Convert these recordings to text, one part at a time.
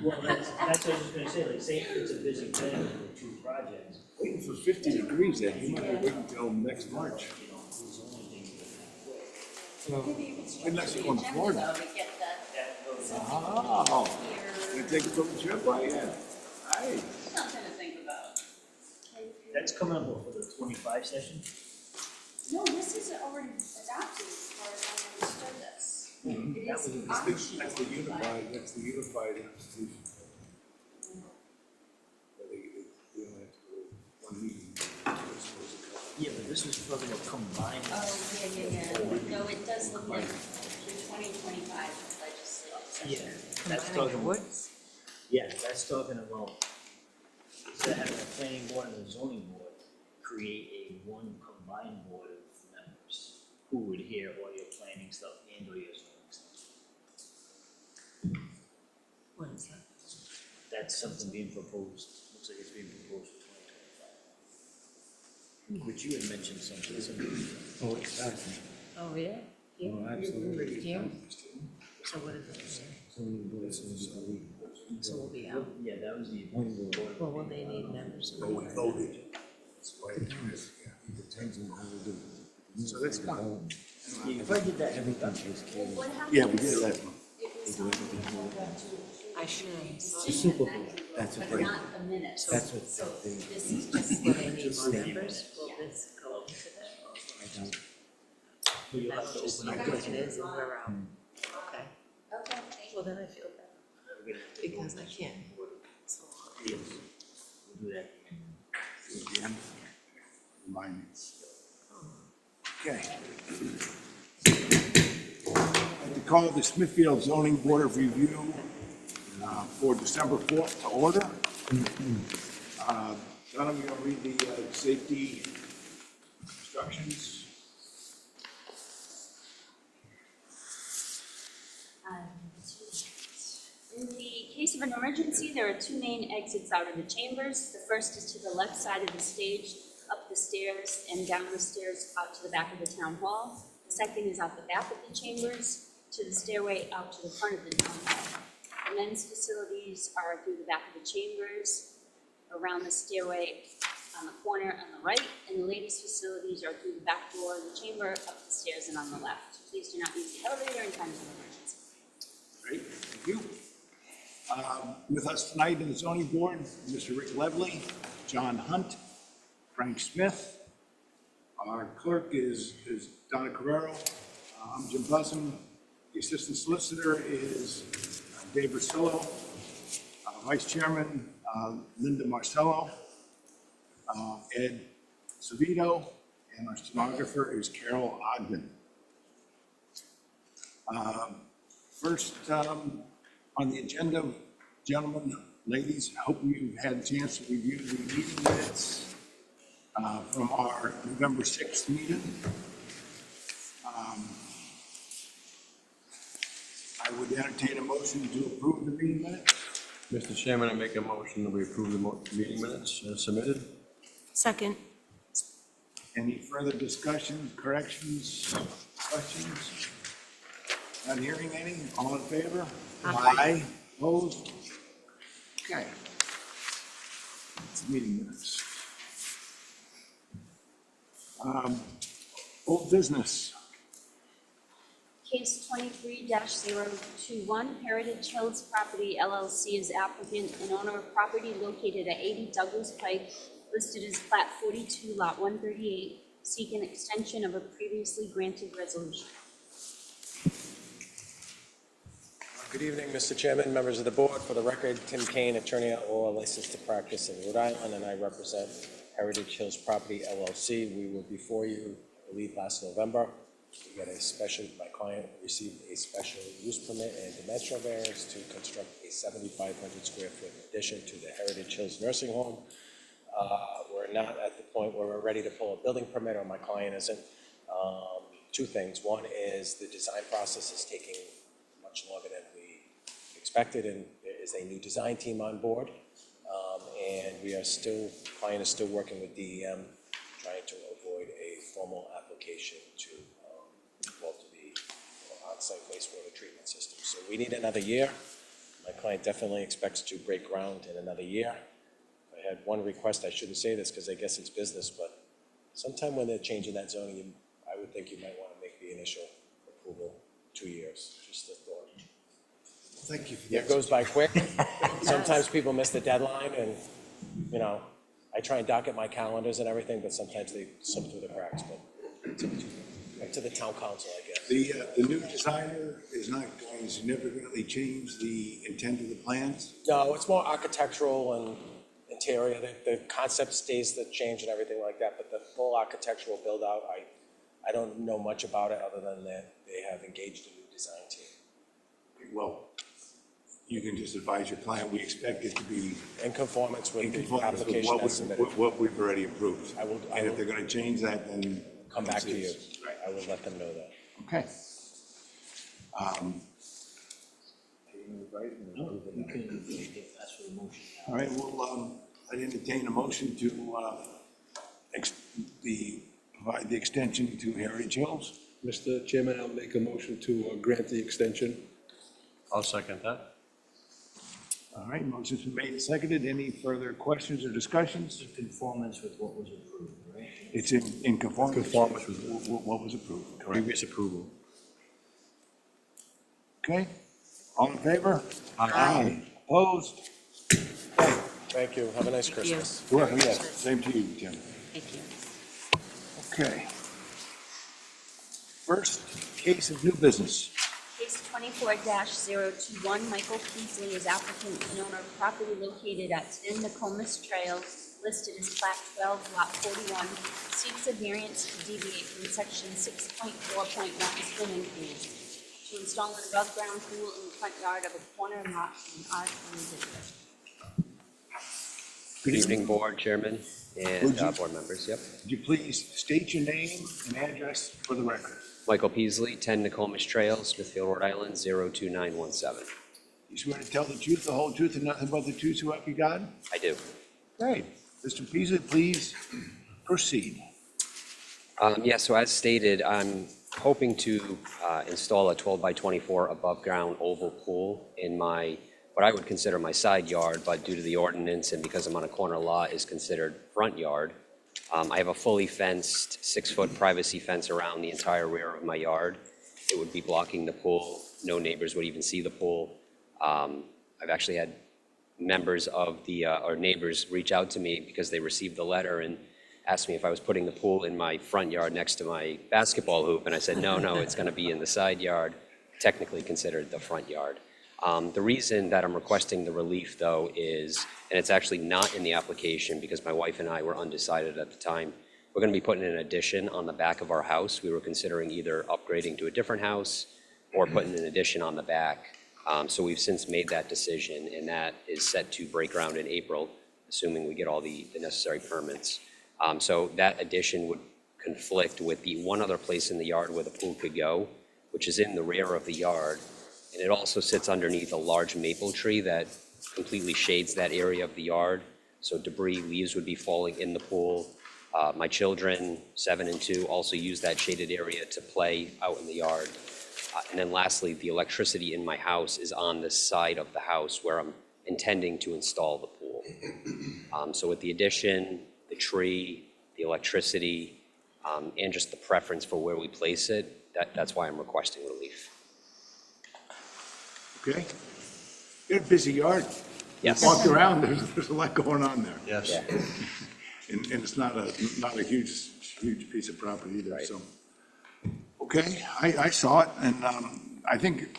Well, that's what I was just gonna say, like, say if it's a busy plan with two projects, Waiting for 50 degrees there, you might have to wait until next March. you know, there's only things that Unless you go to Florida. that goes. Oh, you take a little trip, right? Yeah. Hey, Something to think about. That's coming up for the 25 session? No, this is already adopted as far as I understood this. It That is was- optional. that's the unified institution. But they only have to go one meeting. Yeah, but this was talking about combined. Oh, yeah. No, it does look like the 2025 legislative Yeah, session. that's talking about. Yeah, that's talking about, instead of having a planning board and a zoning board, create a one combined board of members who would hear all your planning stuff and all your zoning stuff. What is that? That's something being proposed, looks like it's being proposed for 2025. Which you had mentioned something. Oh, exactly. Oh, yeah? Here? Oh, absolutely. Here? So what does it say? So we'll be out. Yeah, that was the. Well, will they need members? But we voted. That's why it is, yeah. It depends on how we do it. So that's done. Yeah, if I did that, Well, what happened Yeah, we is did last month. it was on the agenda I should have. to Super that, Bowl. That's what but they, not the minutes. that's what So they, this is just. Will they need more members? Will this go into that? I don't, so you'll have to That's just open the up. way it is and we're out. Okay. Okay. Well, then I feel better because I can't. So, Yes, we'll do that. Again, remind me. Okay. I call the Smithfield Zoning Board of Review for December 4th to order. Donna, we gonna read the safety instructions? In the case of an emergency, there are two main exits out of the chambers. The first is to the left side of the stage, up the stairs and down the stairs out to the back of the town hall. The second is out the back of the chambers to the stairway out to the front of the town hall. The men's facilities are through the back of the chambers, around the stairway on the corner on the right, and the ladies' facilities are through the back door of the chamber, up the stairs and on the left. Please do not use the elevator in times of emergency. Great, thank you. With us tonight in the zoning board, Mr. Rick Levely, John Hunt, Frank Smith. Our clerk is Donna Carrero. I'm Jim Bussum. The assistant solicitor is Dave Rosillo. Vice chairman, Linda Marcello. Ed Savito, and our stenographer is Carol Ogden. First, on the agenda, gentlemen, ladies, I hope you've had a chance to review the meeting minutes from our November 6th meeting. I would entertain a motion to approve the meeting minutes. Mr. Chairman, I make a motion that we approve the meeting minutes as submitted. Second. Any further discussions, corrections, questions? Not hearing any, all in favor? Aye. Opposed? Okay. It's meeting minutes. Old business. Case 23-021, Heritage Hills Property LLC is applicant and owner of property located at 80 Douglas Pike, listed as Plat 42, Lot 138, seek an extension of a previously granted resolution. Good evening, Mr. Chairman, members of the board. For the record, Tim Kane, attorney at law, licensed to practice in Rhode Island, and I represent Heritage Hills Property LLC. We were before you, I believe, last November. We got a special, my client received a special use permit and dimensional variance to construct a 7,500 square foot addition to the Heritage Hills Nursing Home. We're not at the point where we're ready to pull a building permit, or my client isn't. Two things. One is the design process is taking much longer than we expected, and there is a new design team on board. And we are still, client is still working with DEM, trying to avoid a formal application to the on-site wastewater treatment system. So we need another year. My client definitely expects to break ground in another year. I had one request, I shouldn't say this because I guess it's business, but sometime when they're changing that zoning, I would think you might want to make the initial approval 2 years, just a thought. Thank you for It that. goes by quick. Sometimes people miss the deadline and, you know, I try and docket my calendars and everything, but sometimes they slip through the cracks, but it's up to the town council, I guess. The new designer is not going to significantly change the intent of the plans? No, it's more architectural and interior. The concept stays the change and everything like that, but the full architectural build out, I don't know much about it other than that they have engaged a new design team. Well, you can just advise your client, we expect it to be In conformance with in the conformance with application that's submitted. what we've already approved. I will- And if they're gonna change that, then. Come back to you. Right. I will let them know that. Okay. No, you can ask for a motion now. All right, well, I'd entertain a motion to, provide the extension to Heritage Hills. Mr. Chairman, I'll make a motion to grant the extension. I'll second that. All right, motion's been made and seconded. Any further questions or discussions? In conformance with what was approved, right? It's in conformance. Conformance with What was approved, correct? previous approval. Okay, all in favor? Aye. Opposed? Okay. Thank you. Have a nice Thank you. Christmas. Well, yeah, same to you, Tim. Thank you. Okay. First case of new business. Case 24-021, Michael Peasley is applicant and owner of property located at 10 Nokomis Trail, listed as Plat 12, Lot 41, seeks a variance to deviate from section 6.4.1 swimming pools to install an above-ground pool in the front yard of a corner lot in R20 district. Good Good evening, Board Chairman and Would you- board members. Yep. Would you please state your name and address for the record? Michael Peasley, 10 Nokomis Trail, Smithfield, Rhode Island, 02917. You swear to tell the truth, the whole truth, and nothing but the truth, so help you God? I do. Great. Mr. Peasley, please proceed. Yeah, so as stated, I'm hoping to install a 12 by 24 above-ground oval pool in what I would consider my side yard, but due to the ordinance and because I'm on a corner lot, is considered front yard. I have a fully fenced 6-foot privacy fence around the entire rear of my yard. It would be blocking the pool. No neighbors would even see the pool. I've actually had members of or neighbors reach out to me because they received the letter and asked me if I was putting the pool in my front yard next to my basketball hoop. And I said, no, it's going to be in the side yard, technically considered the front yard. The reason that I'm requesting the relief, though, is, and it's actually not in the application because my wife and I were undecided at the time, we're going to be putting an addition on the back of our house. We were considering either upgrading to a different house or putting an addition on the back. So we've since made that decision, and that is set to break ground in April, assuming we get all the necessary permits. So that addition would conflict with the one other place in the yard where the pool could go, which is in the rear of the yard. And it also sits underneath a large maple tree that completely shades that area of the yard. So debris, leaves would be falling in the pool. My children, 7 and 2, also use that shaded area to play out in the yard. And then lastly, the electricity in my house is on this side of the house where I'm intending to install the pool. So with the addition, the tree, the electricity, and just the preference for where we place it, that's why I'm requesting relief. Okay? You had a busy yard. Yes. Walked around, there's a lot going on there. Yes. Yeah. And it's not a huge piece of property either, Right. so. Okay, I saw it, and I think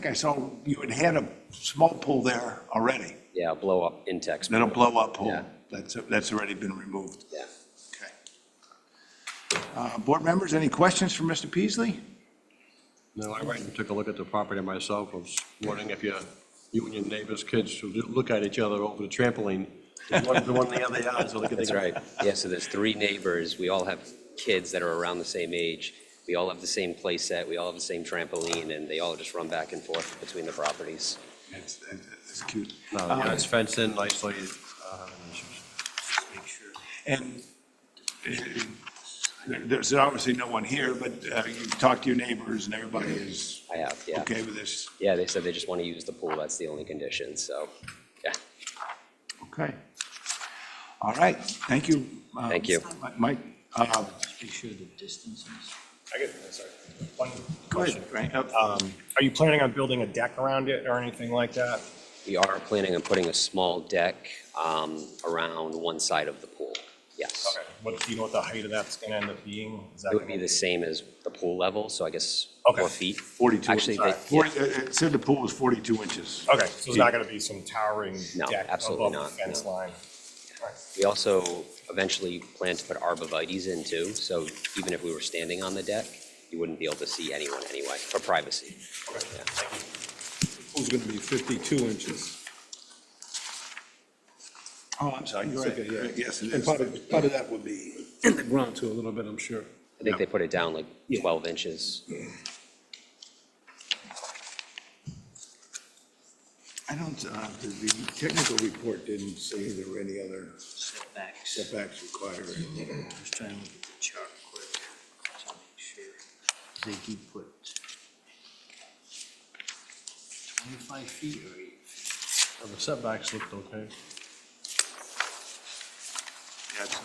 I saw you had a small pool there already. Yeah, blow up Intex. Then a blow-up pool. Yeah. That's already been removed. Yeah. Okay. Board members, any questions for Mr. Peasley? No, I went and took a look at the property myself. I was wondering if you and your neighbors' kids should look at each other over the trampoline. The one in the other yard, so they can. That's right. Yeah, so there's 3 neighbors. We all have kids that are around the same age. We all have the same play set. We all have the same trampoline, and they all just run back and forth between the properties. It's cute. No, yeah, it's fenced in nicely. And There's obviously no one here, but you've talked to your neighbors and everybody is I have, yeah. okay with this? Yeah, they said they just want to use the pool, that's the only condition, so, yeah. Okay. All right, thank you. Thank you. Mike, Just be sure the distances. I get, sorry, one go question. ahead, Frank. Are you planning on building a deck around it or anything like that? We are planning on putting a small deck around one side of the pool, yes. Okay, what, do you know what the height of that's gonna end up being? Is that It would be gonna the same as the pool level, so I guess Okay. 4 feet. 42 Actually, inches. they- yeah. It said the pool was 42 inches. Okay, so there's not gonna be some towering No, deck absolutely above the not, fence no. line? We also eventually plan to put arborvitae's in too, so even if we were standing on the deck, you wouldn't be able to see anyone anyway, for privacy. Okay, Yeah. thank you. Pool's gonna be 52 inches. Oh, I'm sorry, you're Okay, yeah. right. Yes, it And is. part of that would be in the ground too, a little bit, I'm sure. I think they put it down like Yeah. 12 inches. I don't, the technical report didn't say there were any other Setbacks. setbacks required. Just trying to look at the chart quick, to make sure. They do put 25 feet or 8 feet? The setbacks looked okay. Yeah, that's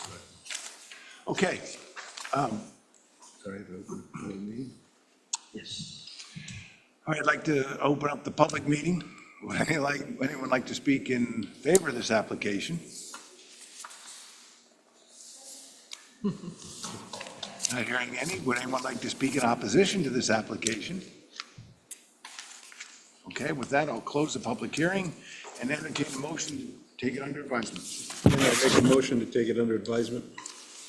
right. Okay. Sorry, me. Yes. All right, I'd like to open up the public meeting. Would anyone like to speak in favor of this application? Not hearing any. Would anyone like to speak in opposition to this application? Okay, with that, I'll close the public hearing and entertain a motion to take it under advisement. And I make a motion to take it under advisement.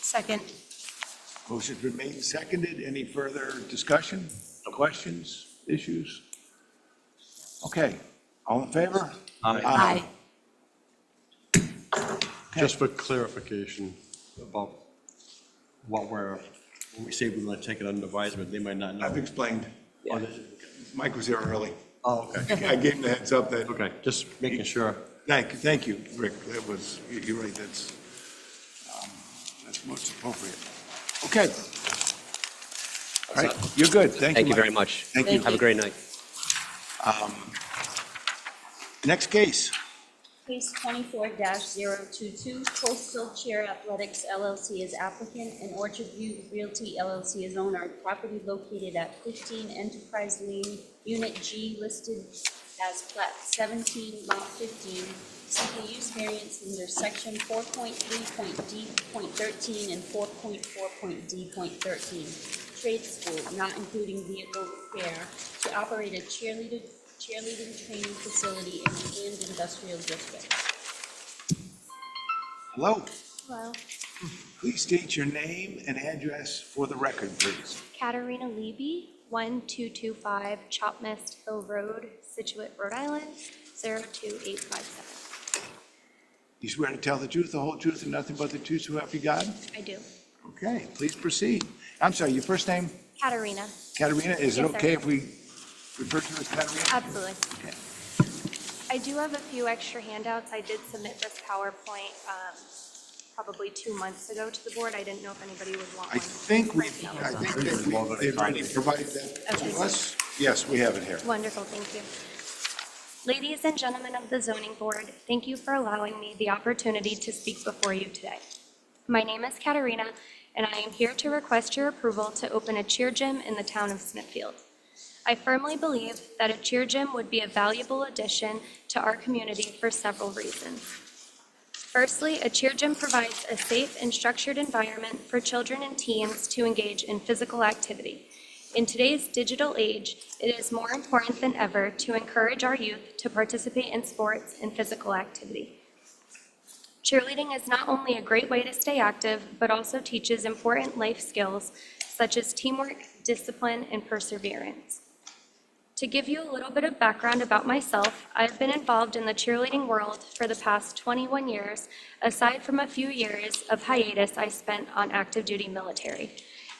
Second. Motion's been made and seconded. Any further discussion, questions, issues? Okay, all in favor? Aye. Just for clarification about what when we say we're gonna take it under advisement, they might not know. I've explained. Yeah. Mike was here early. Oh, okay. I gave him the heads up that, Okay, just making sure. thank you, Rick. That was, you're right, that's most appropriate. Okay. All right, you're good. Thank you. Thank you Mike. very much. Thank you. Have a great night. Next case. Case 24-022, Coastal Chair Athletics LLC is applicant, and Orchard View Realty LLC is owner of property located at 15 Enterprise Lane, Unit G, listed as Plat 17, Lot 15, seeking use variance under Section 4.3.D.13 and 4.4.D.13, trade school, not including vehicle repair, to operate a cheerleading training facility in the and industrial district. Hello. Hello, Please state your name and address for the record, please. Katarina Levy, 1225 Chopmist Hill Road, Situate, Rhode Island, 02857. You swear to tell the truth, the whole truth, and nothing but the truth, so help you God? I do. Okay, please proceed. I'm sorry, your first name? Katarina, Katerina, is it Yes, sir. okay if we refer to you as Katerina? absolutely. Okay. I do have a few extra handouts. I did submit this PowerPoint probably 2 months ago to the board. I didn't know if anybody would want I one. think that they've already provided that Okay. to us. Yes, we have it here. Wonderful, thank you. Ladies and gentlemen of the zoning board, thank you for allowing me the opportunity to speak before you today. My name is Katarina, and I am here to request your approval to open a cheer gym in the town of Smithfield. I firmly believe that a cheer gym would be a valuable addition to our community for several reasons. Firstly, a cheer gym provides a safe and structured environment for children and teens to engage in physical activity. In today's digital age, it is more important than ever to encourage our youth to participate in sports and physical activity. Cheerleading is not only a great way to stay active, but also teaches important life skills such as teamwork, discipline, and perseverance. To give you a little bit of background about myself, I've been involved in the cheerleading world for the past 21 years, aside from a few years of hiatus I spent on active duty military.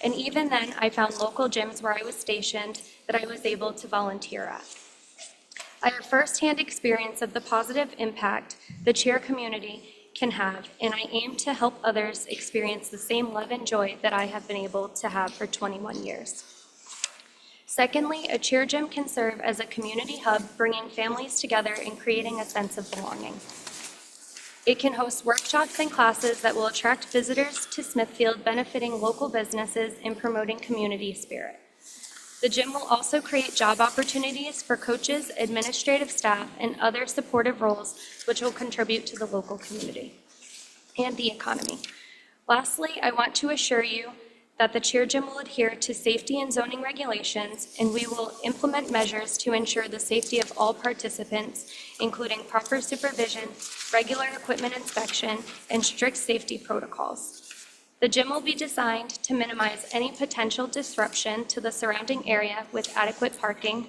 And even then, I found local gyms where I was stationed that I was able to volunteer at. I have firsthand experience of the positive impact the cheer community can have, and I aim to help others experience the same love and joy that I have been able to have for 21 years. Secondly, a cheer gym can serve as a community hub, bringing families together and creating a sense of belonging. It can host workshops and classes that will attract visitors to Smithfield, benefiting local businesses and promoting community spirit. The gym will also create job opportunities for coaches, administrative staff, and other supportive roles, which will contribute to the local community and the economy. Lastly, I want to assure you that the cheer gym will adhere to safety and zoning regulations, and we will implement measures to ensure the safety of all participants, including proper supervision, regular equipment inspection, and strict safety protocols. The gym will be designed to minimize any potential disruption to the surrounding area with adequate parking.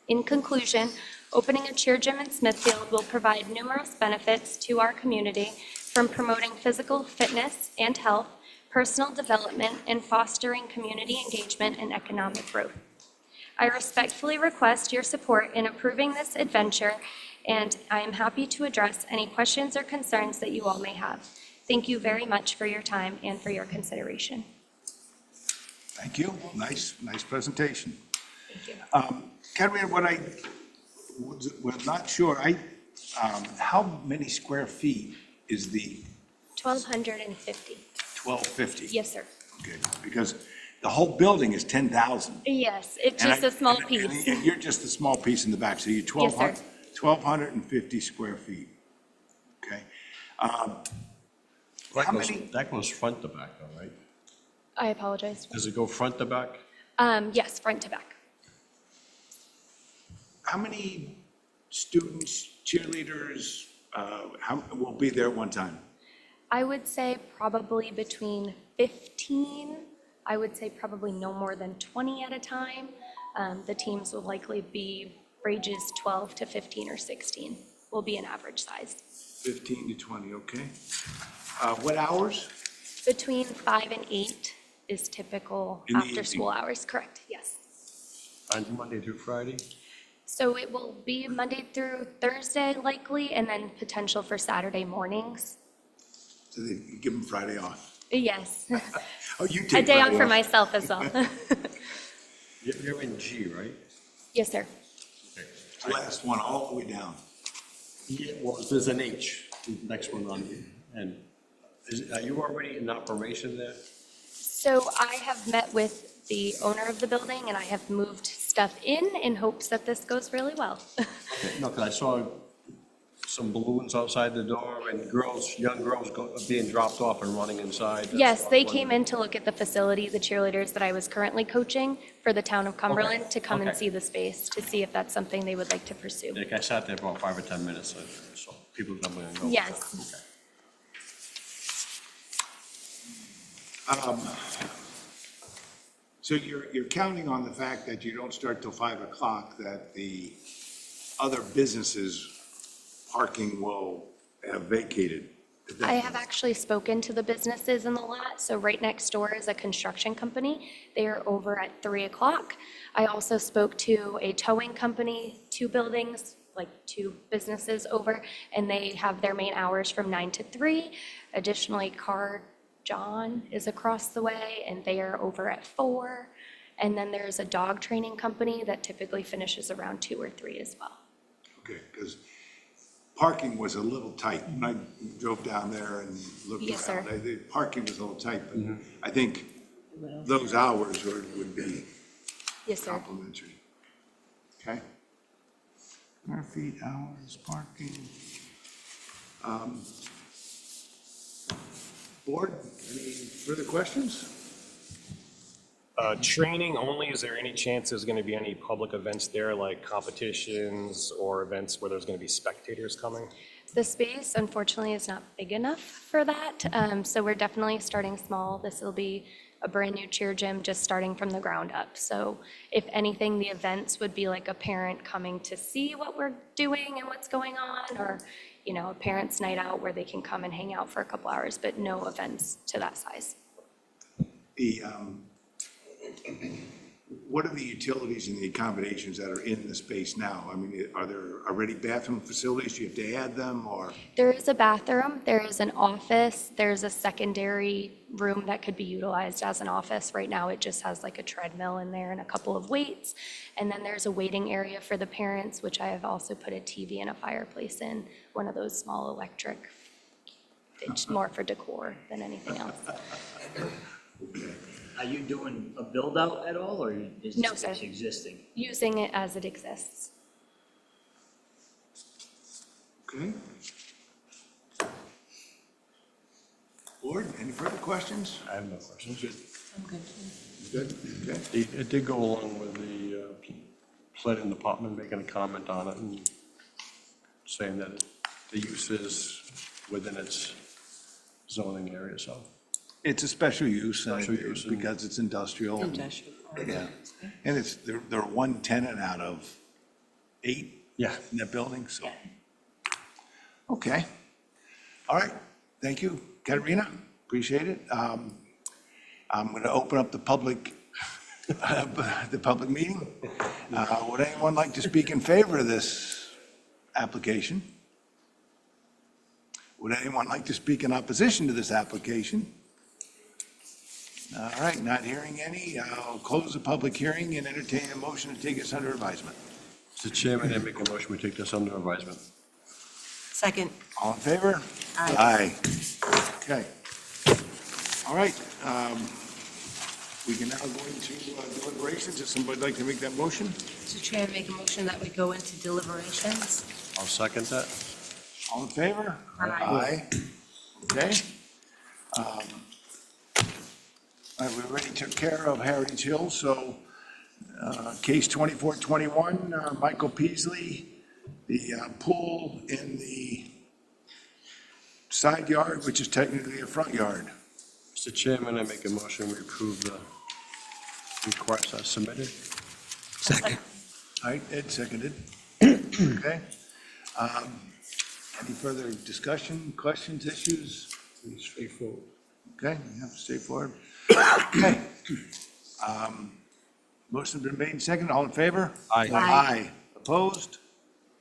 In conclusion, opening a cheer gym in Smithfield will provide numerous benefits to our community, from promoting physical fitness and health, personal development, and fostering community engagement and economic growth. I respectfully request your support in approving this adventure, and I am happy to address any questions or concerns that you all may have. Thank you very much for your time and for your consideration. Thank you. Nice presentation. Thank you. Katerina, what I was not sure, how many square feet is the 1,250. 1250? Yes, sir. Okay, because the whole building is 10,000. Yes, it's And just a small piece. And you're just a small piece in the back, so you're Yes, sir. 1,250 square feet. Okay. How many? That goes front to back, though, right? I apologize. Does it go front to back? Yes, front to back. How many students, cheerleaders, will be there at one time? I would say probably between 15, I would say probably no more than 20 at a time. The teams will likely be ages 12 to 15 or 16 will be an average size. 15 to 20, okay. What hours? Between 5 and 8 is typical In the after-school hours, correct, yes. On Monday through Friday? So it will be Monday through Thursday likely, and then potential for Saturday mornings. So they give them Friday off. Yes, Oh, you a take day off Friday for myself as well. You're in G, right? Yes, sir. Last one, all the way down. Yeah, well, there's an H, the next one on, and are you already in operation there? So I have met with the owner of the building, and I have moved stuff in hopes that this goes really well. No, because I saw some balloons outside the door and girls, young girls being dropped off and running inside. Yes, they came in to look at the facility, the cheerleaders that I was currently coaching for the town of Cumberland, to come and Okay. see the space, to see if that's something they would like to pursue. Like I sat there for about 5 or 10 minutes, so people come in and go. Yes. Okay. So you're counting on the fact that you don't start till 5 o'clock, that the other businesses' parking will have vacated? Is that- I have actually spoken to the businesses in the lot, so right next door is a construction company. They are over at 3 o'clock. I also spoke to a towing company, 2 buildings, like 2 businesses over, and they have their main hours from 9 to 3. Additionally, Car John is across the way, and they are over at 4. And then there's a dog training company that typically finishes around 2 or 3 as well. Okay, because parking was a little tight. When I drove down there and looked Yes, around, sir. the parking was a little tight, but I think those hours would be Yes, sir. complimentary. Okay? Square feet, hours, parking. Board, any further questions? Training only, is there any chance there's going to be any public events there, like competitions or events where there's going to be spectators coming? The space, unfortunately, is not big enough for that, so we're definitely starting small. This will be a brand-new cheer gym, just starting from the ground up. So if anything, the events would be like a parent coming to see what we're doing and what's going on, or, you know, a parent's night out where they can come and hang out for a couple hours, but no events to that size. what are the utilities and the accommodations that are in the space now? I mean, are there already bathroom facilities? Do you have to add them, or? There is a bathroom, there is an office, there's a secondary room that could be utilized as an office. Right now, it just has like a treadmill in there and a couple of weights. And then there's a waiting area for the parents, which I have also put a TV and a fireplace in, one of those small electric. It's more for decor than anything else. Are you doing a build out at all, or is No, this sir. existing? Using it as it exists. Okay. Board, any further questions? I have no questions. I'm good. Good, okay. It did go along with the planning department making a comment on it and saying that the use is within its zoning area, so. It's a special use, Special use, and- because it's industrial. Industrial. Yeah, and it's, they're one tenant out of 8 Yeah. in that building, so. Okay. All right, thank you, Katerina, appreciate it. I'm going to open up the public meeting. Would anyone like to speak in favor of this application? Would anyone like to speak in opposition to this application? All right, not hearing any. I'll close the public hearing and entertain a motion to take us under advisement. Mr. Chairman, I make a motion, we take this under advisement. Second. All in favor? Aye. Okay. All right, we can now go into deliberations. If somebody'd like to make that motion? Mr. Chair, make a motion that we go into deliberations. I'll second that. All in favor? Aye. Okay. All right, we already took care of Heritage Hill, so case 2421, Michael Peasley, the pool in the side yard, which is technically a front yard. Mr. Chairman, I make a motion, we approve the request as submitted. Second. All right, Ed seconded. Okay. Any further discussion, questions, issues? Pretty straightforward. Okay, yeah, straightforward. Okay. Motion's been made and seconded. All in favor? Aye. Aye. Opposed?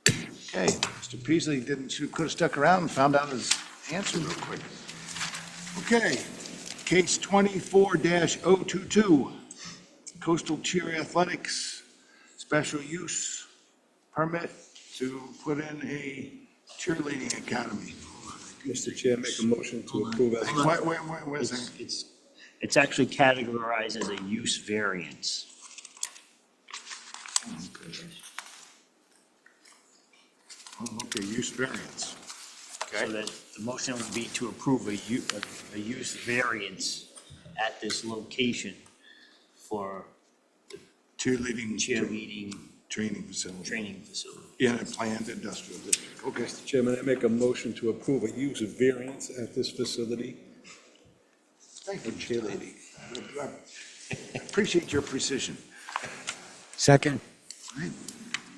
Okay, Mr. Peasley could have stuck around and found out his answer real quick. Okay, case 24-022, Coastal Cheer Athletics, special use permit to put in a cheerleading academy. Mr. Chair, make a motion to approve as. Wait a second. It's actually categorized as a use variance. Oh, okay, use variance. So that the motion would be to approve a use variance at this location for Cheerleading. cheerleading Training facility. training facility. In a planned industrial district. Okay. Mr. Chairman, I make a motion to approve a use of variance at this facility Thank for you. cheerleading. I appreciate your precision. Second. All right.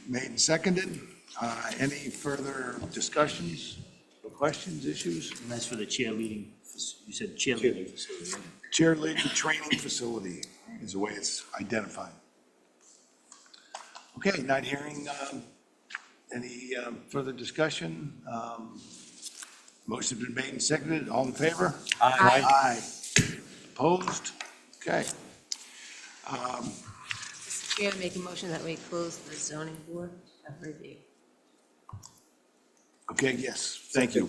Made and seconded. Any further discussions, or questions, issues? And that's for the cheerleading, you said cheerleading facility, right? Cheerleading training facility is the way it's identified. Okay, not hearing any further discussion. Motion's been made and seconded. All in favor? Aye. Aye. Opposed? Okay. Mr. Chair, make a motion that we close the zoning board of review. Okay, yes, thank you.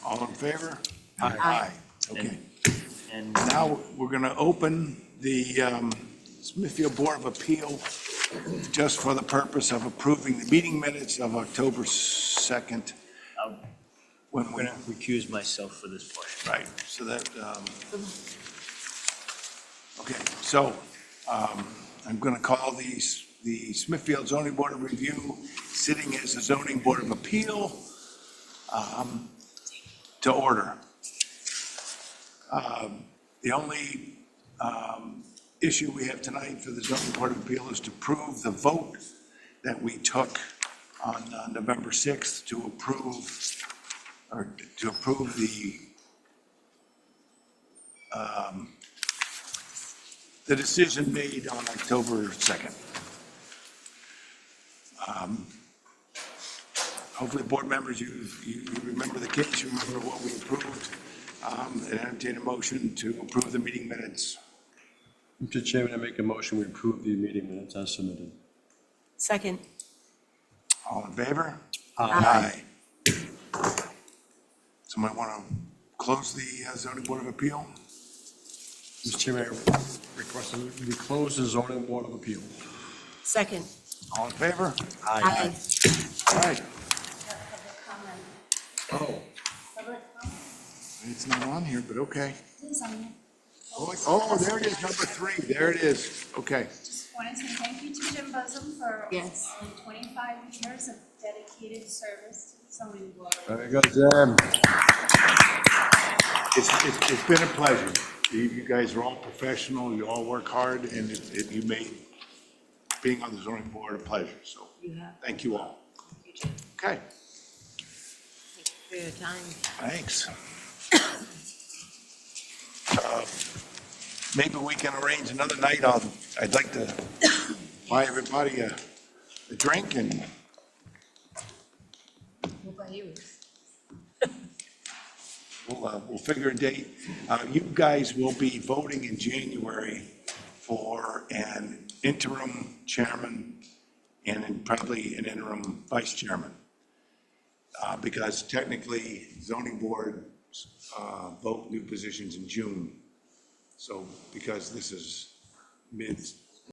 All in favor? Aye. Okay. And Now, we're going to open the Smithfield Board of Appeal just for the purpose of approving the meeting minutes of October 2nd. When I'm we, going to recuse myself for this portion. right, so that, okay, so I'm going to call the Smithfield Zoning Board of Review, sitting as the Zoning Board of Appeal, to order. The only issue we have tonight for the Zoning Board of Appeal is to prove the vote that we took on November 6th to approve the decision made on October 2nd. Hopefully, board members, you remember the case, you remember what we approved, and entertain a motion to approve the meeting minutes. Mr. Chairman, I make a motion, we approve the meeting minutes as submitted. Second. All in favor? Aye. Somebody want to close the zoning board of appeal? Mr. Chairman, I request that we close the zoning board of appeal. Second. All in favor? Aye. All right. Oh. It's not on here, but okay. It is on there. Oh, there it is, number 3. There it is. Okay. Just want to say thank you to Jim Buzzum for Yes. 25 years of dedicated service to the zoning board. Very good, Jim. It's been a pleasure. You guys are all professional, you all work hard, and you made being on the zoning board a pleasure, so You have. thank you all. Thank you, Jim. Okay, Thank you for your time. thanks. Maybe we can arrange another night I'd like to buy everybody a drink and What about you? we'll figure a date. You guys will be voting in January for an interim chairman and then probably an interim vice chairman. Because technically zoning board vote new positions in June. So because this is